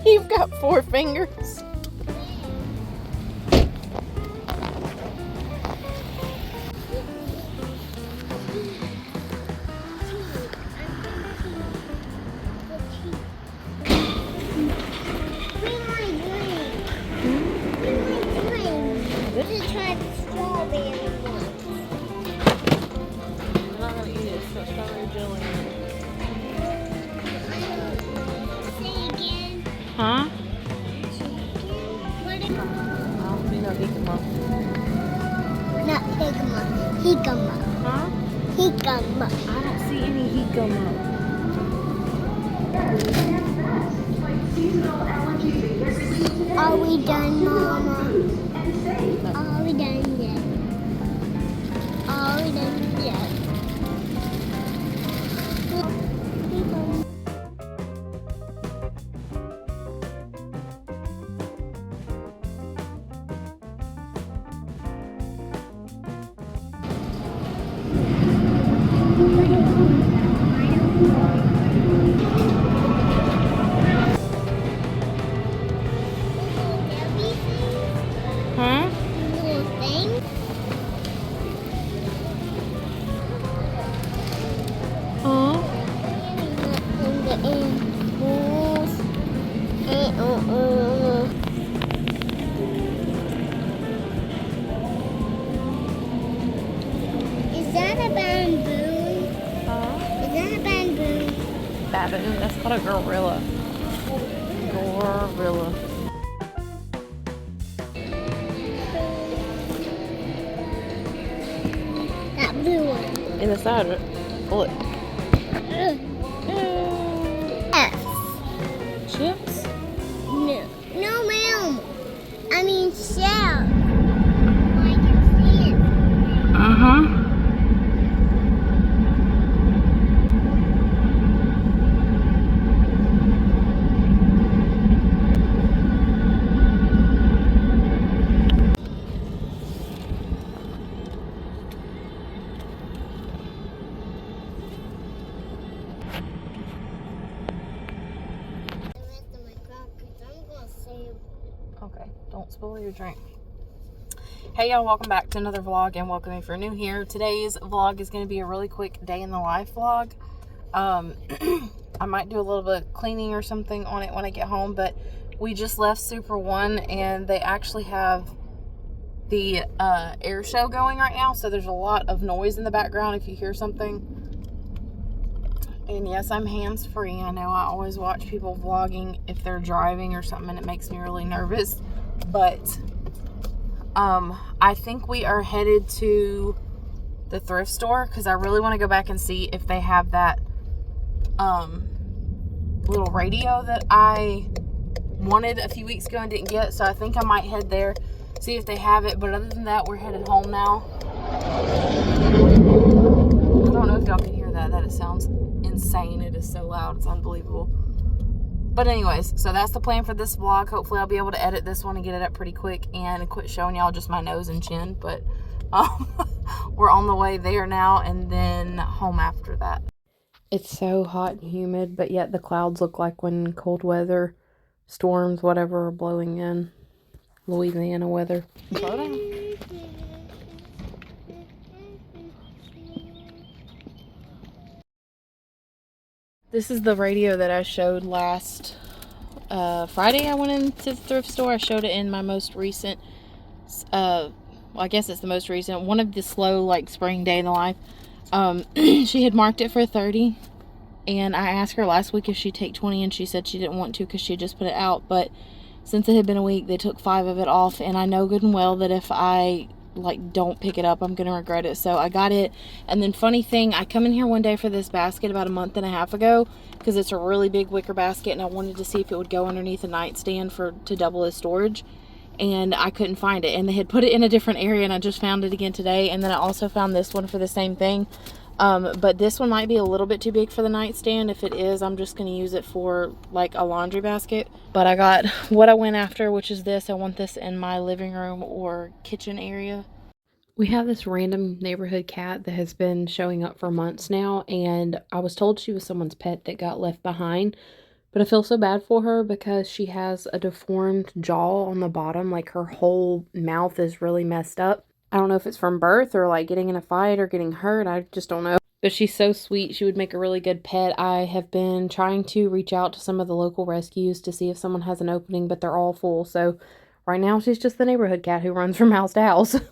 You've got 4 fingers. Huh? Not hikama. Hikama. Huh? Hikama. I don't see any hikama. Are we done, Mama? Are we done yet? Are we done yet? Huh? Little thing. Huh? Is that a bamboo? Huh? Is that a bamboo? Baboon. That's called a gorilla. Gorilla. That blue one. In the side of it. Look. Yes. Chips? No. No, ma'am. I mean shell. I can see it. Uh-huh. The rest of my crackers. I'm gonna save. Okay, don't spoil your drink. Hey y'all, welcome back to another vlog, and welcome if you're new here. Today's vlog is going to be a really quick day in the life vlog. I might do a little bit of cleaning or something on it when I get home, but we just left Super One and they actually have the air show going right now, so there's a lot of noise in the background if you hear something. And yes, I'm hands-free. I know I always watch people vlogging if they're driving or something, and it makes me really nervous. But I think we are headed to the thrift store because I really want to go back and see if they have that little radio that I wanted a few weeks ago and didn't get. So I think I might head there, see if they have it. But other than that, we're headed home now. I don't know if y'all can hear that. That sounds insane. It is so loud. It's unbelievable. But anyways, so that's the plan for this vlog. Hopefully I'll be able to edit this one and get it up pretty quick and quit showing y'all just my nose and chin. But we're on the way there now and then home after that. It's so hot and humid, but yet the clouds look like when cold weather, storms, whatever, are blowing in. Louisiana weather. Slow down. This is the radio that I showed last Friday. I went into the thrift store. I showed it in my most recent, well, I guess it's the most recent, one of the slow, like, spring day in the life. She had marked it for 30, and I asked her last week if she'd take 20, and she said she didn't want to because she just put it out. But since it had been a week, they took 5 of it off, and I know good and well that if I don't pick it up, I'm gonna regret it. So I got it. And then funny thing, I come in here one day for this basket about a month and a half ago because it's a really big wicker basket, and I wanted to see if it would go underneath a nightstand to double as storage, and I couldn't find it. And they had put it in a different area, and I just found it again today. And then I also found this one for the same thing, but this one might be a little bit too big for the nightstand. If it is, I'm just going to use it for like a laundry basket. But I got what I went after, which is this. I want this in my living room or kitchen area. We have this random neighborhood cat that has been showing up for months now, and I was told she was someone's pet that got left behind. But I feel so bad for her because she has a deformed jaw on the bottom. Like, her whole mouth is really messed up. I don't know if it's from birth or like getting in a fight or getting hurt. I just don't know. But she's so sweet. She would make a really good pet. I have been trying to reach out to some of the local rescues to see if someone has an opening, but they're all full. So right now she's just the neighborhood cat who runs from house to house. Ouch.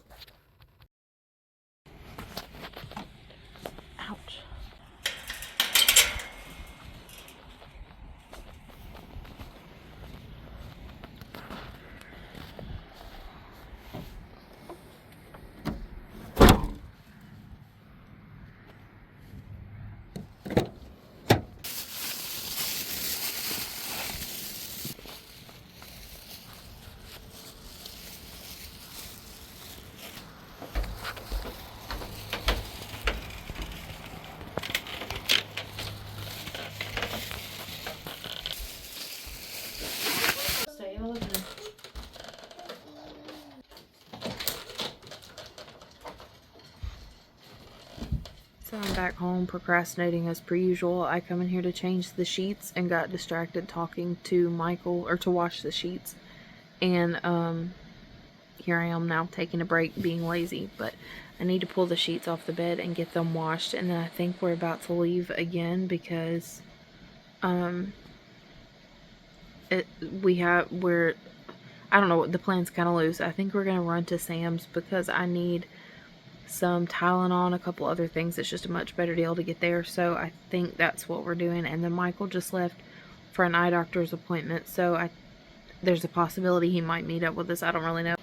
So I'm back home procrastinating as per usual. I come in here to change the sheets and got distracted talking to Michael, or to wash the sheets. And here I am now taking a break, being lazy. But I need to pull the sheets off the bed and get them washed. And then I think we're about to leave again because I don't know, the plan's kind of loose. I think we're going to run to Sam's because I need some Tylenol and a couple other things. It's just a much better deal to get there. So I think that's what we're doing. And then Michael just left for an eye doctor's appointment. So there's a possibility he might meet up with us. I don't really know.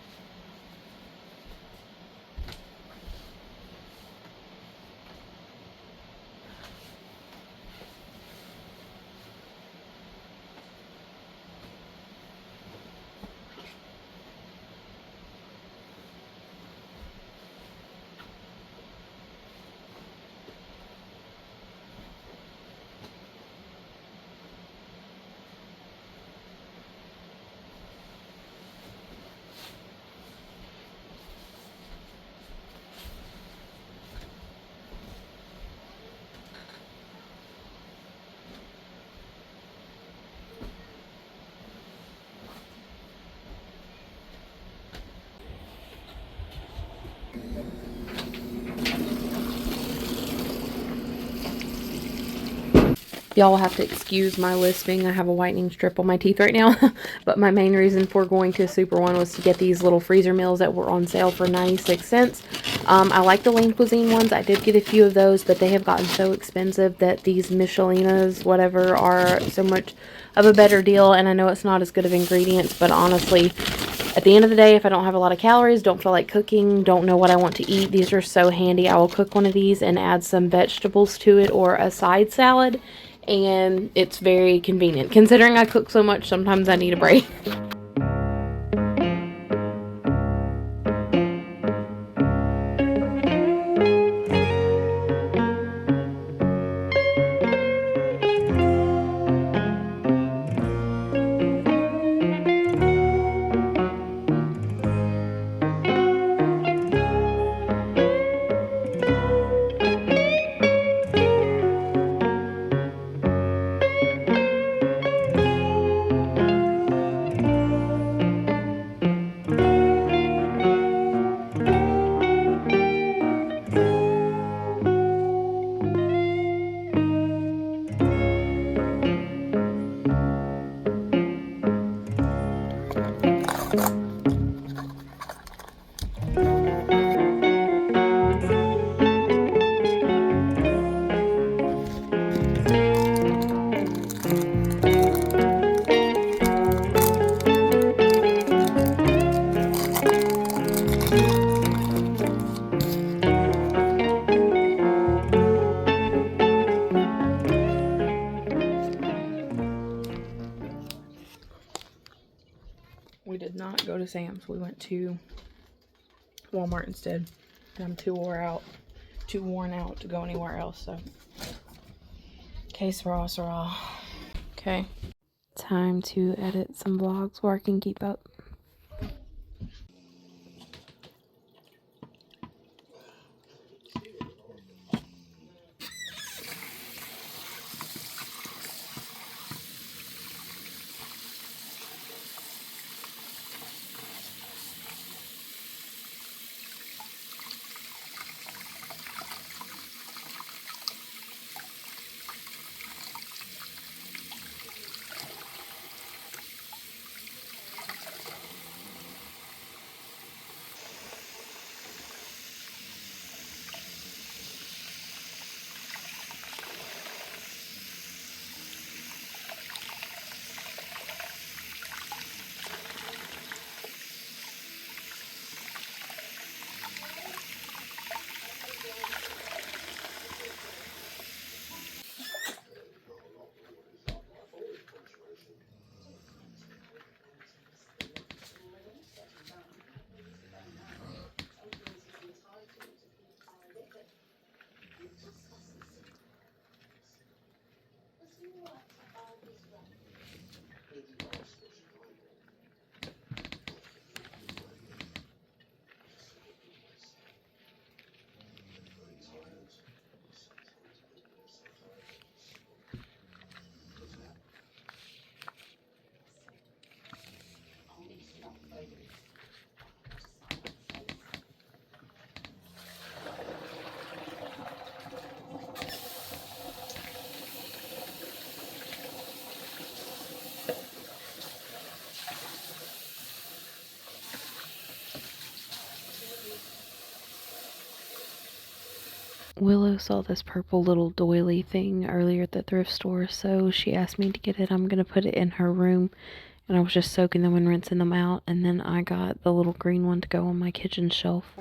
Y'all will have to excuse my lisping. I have a whitening strip on my teeth right now. But my main reason for going to Super One was to get these little freezer meals that were on sale for 96 cents. I like the Lean Cuisine ones. I did get a few of those, but they have gotten so expensive that these Michelinas, whatever, are so much of a better deal. And I know it's not as good of ingredients, but honestly, at the end of the day, if I don't have a lot of calories, don't feel like cooking, don't know what I want to eat, these are so handy. I will cook one of these and add some vegetables to it or a side salad, and it's very convenient. Considering I cook so much, sometimes I need a break. We did not go to Sam's. We went to Walmart instead. And I'm too worn out to go anywhere else. So, okay, Sarah. Okay. Time to edit some vlogs where I can keep up. Willow saw this purple little doily thing earlier at the thrift store, so she asked me to get it. I'm going to put it in her room, and I was just soaking them and rinsing them out, and then I got the little green one to go on my kitchen shelf.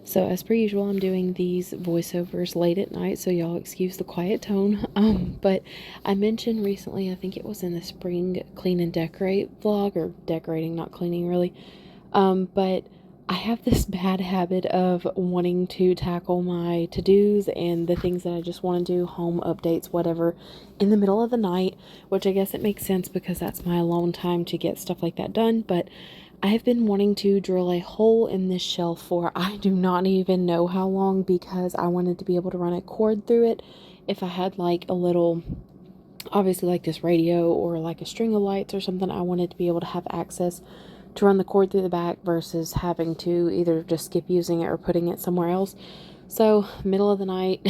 So as per usual, I'm doing these voiceovers late at night, so y'all excuse the quiet tone. But I mentioned recently, I think it was in the spring clean and decorate vlog, or decorating, not cleaning really. But I have this bad habit of wanting to tackle my to-dos and the things that I just want to do, home updates, whatever, in the middle of the night, which I guess it makes sense because that's my alone time to get stuff like that done. But I have been wanting to drill a hole in this shelf for I do not even know how long, because I wanted to be able to run a cord through it if I had like a little, obviously like this radio or like a string of lights or something. I wanted to be able to have access to run the cord through the back versus having to either just skip using it or putting it somewhere else. So middle of the night,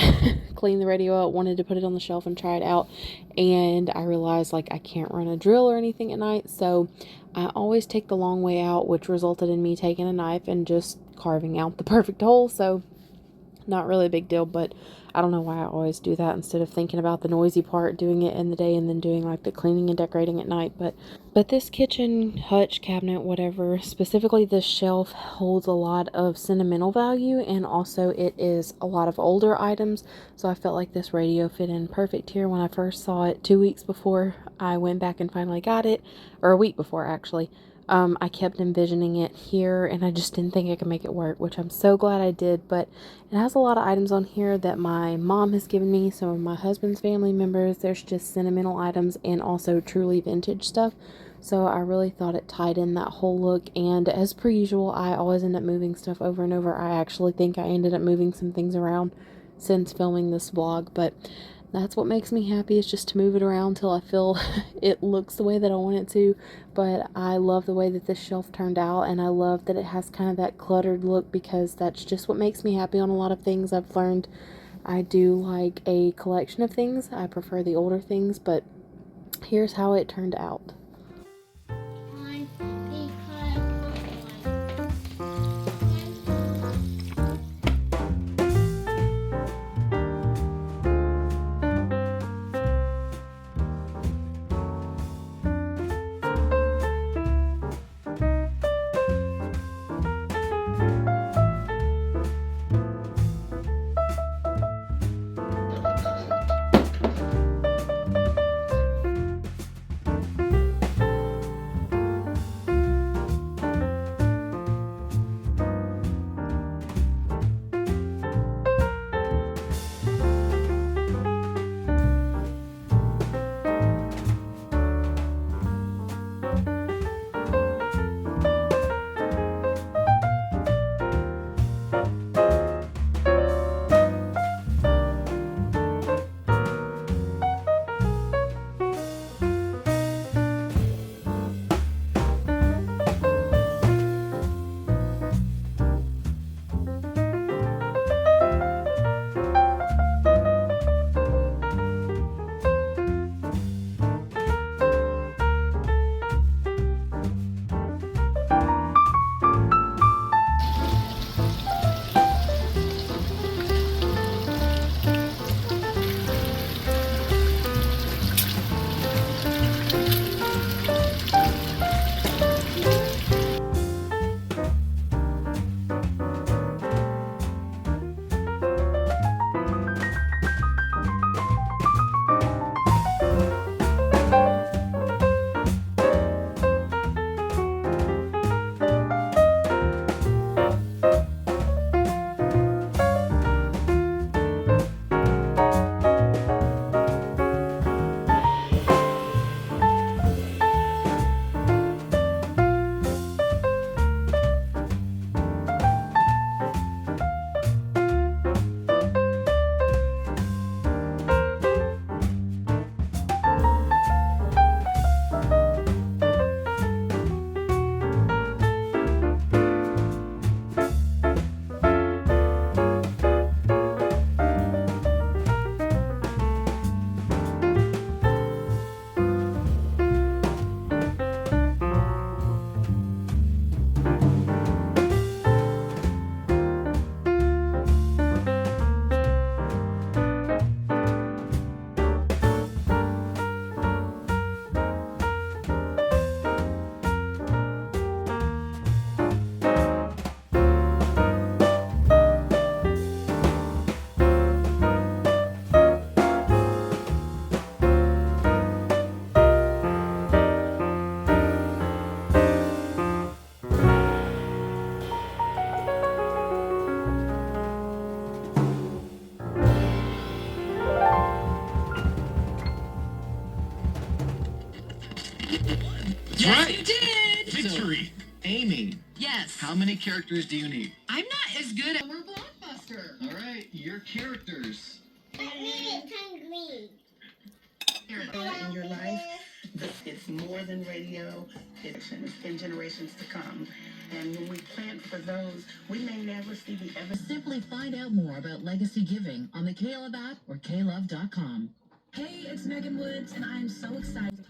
clean the radio out, wanted to put it on the shelf and try it out, and I realized like I can't run a drill or anything at night, so I always take the long way out, which resulted in me taking a knife and just carving out the perfect hole. So not really a big deal, but I don't know why I always do that instead of thinking about the noisy part, doing it in the day and then doing like the cleaning and decorating at night. But this kitchen hutch, cabinet, whatever, specifically this shelf, holds a lot of sentimental value, and also it is a lot of older items, so I felt like this radio fit in perfect here. When I first saw it 2 weeks before I went back and finally got it, or a week before actually, I kept envisioning it here, and I just didn't think I could make it work, which I'm so glad I did. But it has a lot of items on here that my mom has given me, some of my husband's family members. There's just sentimental items and also truly vintage stuff. So I really thought it tied in that whole look, and as per usual, I always end up moving stuff over and over. I actually think I ended up moving some things around since filming this vlog, but that's what makes me happy, is just to move it around till I feel it looks the way that I want it to. But I love the way that this shelf turned out, and I love that it has kind of that cluttered look, because that's just what makes me happy on a lot of things. I've learned I do like a collection of things. I prefer the older things, but here's how it turned out. That's Yes, right. you did. Victory. Amy, Yes. how many characters do you need? I'm not as good at. We're Blockbuster. All right, your characters. Penguin. In your life, it's more than radio, it's in generations to come. And when we plant for those, we may never see the evidence. Simply find out more about legacy giving on the KLove app or klove.com. Hey, it's Megan Woods, and I'm so excited.